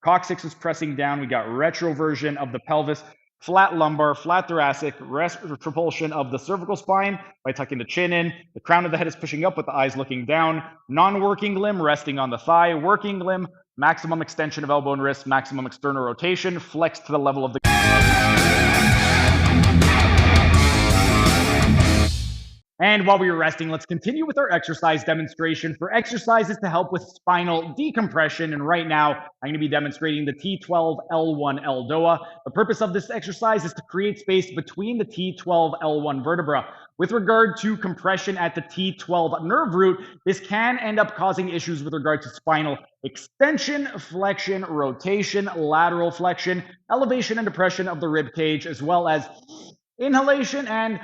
Coccyx is pressing down. We got retroversion of the pelvis, flat lumbar, flat thoracic, rest propulsion of the cervical spine by tucking the chin in. The crown of the head is pushing up with the eyes looking down. Non-working limb resting on the thigh. Working limb, maximum extension of elbow and wrist, maximum external rotation, flex to the level of the... And while we were resting, let's continue with our exercise demonstration for exercises to help with spinal decompression. And right now, I'm going to be demonstrating the T12-L1 ELDOA. The purpose of this exercise is to create space between the T12-L1 vertebra. With regard to compression at the T12 nerve root, this can end up causing issues with regard to spinal extension, flexion, rotation, lateral flexion, elevation and depression of the rib cage, as well as inhalation and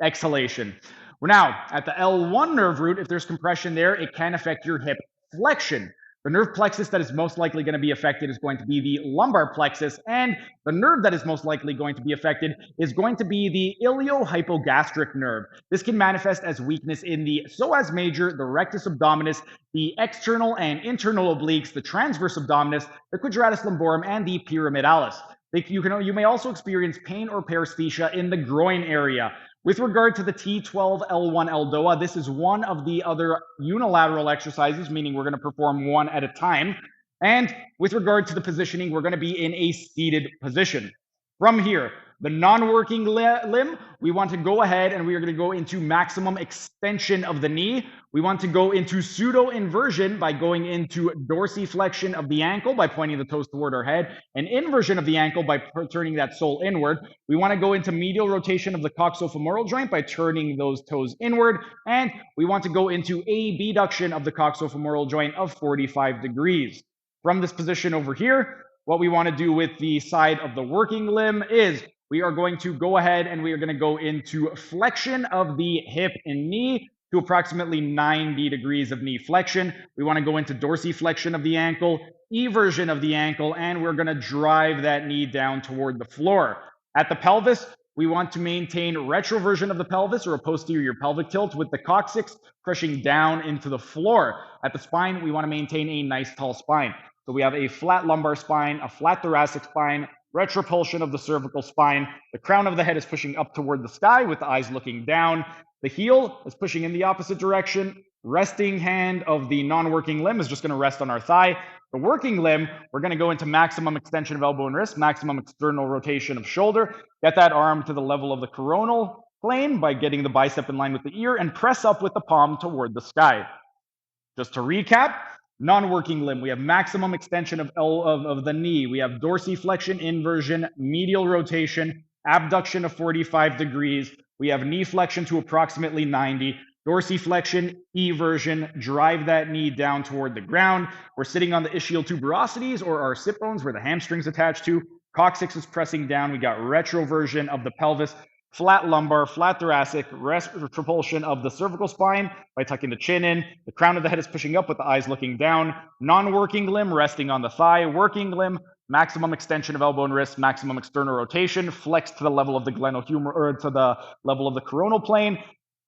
exhalation. Now, at the L1 nerve root, if there's compression there, it can affect your hip flexion. The nerve plexus that is most likely going to be affected is going to be the lumbar plexus, and the nerve that is most likely going to be affected is going to be the iliohypogastric nerve. This can manifest as weakness in the psoas major, the rectus abdominis, the external and internal obliques, the transverse abdominis, the quadratus lumborum, and the pyramidalis. You may also experience pain or paresthesia in the groin area. With regard to the T12-L1 ELDOA, this is one of the other unilateral exercises, meaning we're going to perform one at a time. And with regard to the positioning, we're going to be in a seated position. From here, the non-working limb, we want to go ahead and we are going to go into maximum extension of the knee. We want to go into pseudo inversion by going into dorsiflexion of the ankle by pointing the toes toward our head, and inversion of the ankle by turning that sole inward. We want to go into medial rotation of the coxofemoral joint by turning those toes inward, and we want to go into abduction of the coxofemoral joint of 45 degrees. From this position over here, what we want to do with the side of the working limb is we are going to go ahead and we are going to go into flexion of the hip and knee to approximately 90 degrees of knee flexion. We want to go into dorsiflexion of the ankle, eversion of the ankle, and we're going to drive that knee down toward the floor. At the pelvis, we want to maintain retroversion of the pelvis or a posterior pelvic tilt with the coccyx pushing down into the floor. At the spine, we want to maintain a nice tall spine. So we have a flat lumbar spine, a flat thoracic spine, retropulsion of the cervical spine. The crown of the head is pushing up toward the sky with the eyes looking down. The heel is pushing in the opposite direction. Resting hand of the non-working limb is just going to rest on our thigh. The working limb, we're going to go into maximum extension of elbow and wrist, maximum external rotation of shoulder. Get that arm to the level of the coronal plane by getting the bicep in line with the ear and press up with the palm toward the sky. Just to recap, non-working limb, we have maximum extension of the knee. We have dorsiflexion, inversion, medial rotation, abduction of 45 degrees. We have knee flexion to approximately 90, dorsiflexion, eversion, drive that knee down toward the ground. We're sitting on the ischial tuberosities or our sit bones where the hamstring's attached to. Coccyx is pressing down. We got retroversion of the pelvis, flat lumbar, flat thoracic, rest propulsion of the cervical spine by tucking the chin in. The crown of the head is pushing up with the eyes looking down. Non-working limb resting on the thigh. Working limb, maximum extension of elbow and wrist, maximum external rotation, flex to the level of the glenohumeral or to the level of the coronal plane.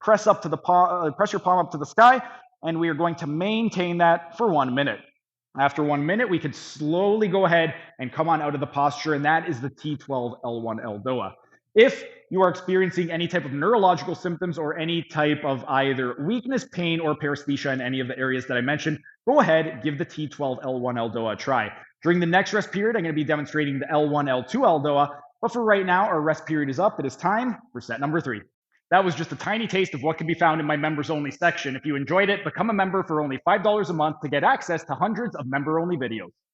Press up to the palm, press your palm up to the sky, and we are going to maintain that for 1 minute. After 1 minute, we can slowly go ahead and come on out of the posture, and that is the T12-L1 ELDOA. If you are experiencing any type of neurological symptoms or any type of either weakness, pain, or paresthesia in any of the areas that I mentioned, go ahead, give the T12-L1 ELDOA a try. During the next rest period, I'm going to be demonstrating the L1, L2 ELDOA, but for right now, our rest period is up. It is time for set number 3. That was just a tiny taste of what can be found in my members only section. If you enjoyed it, become a member for only $5 a month to get access to hundreds of member only videos.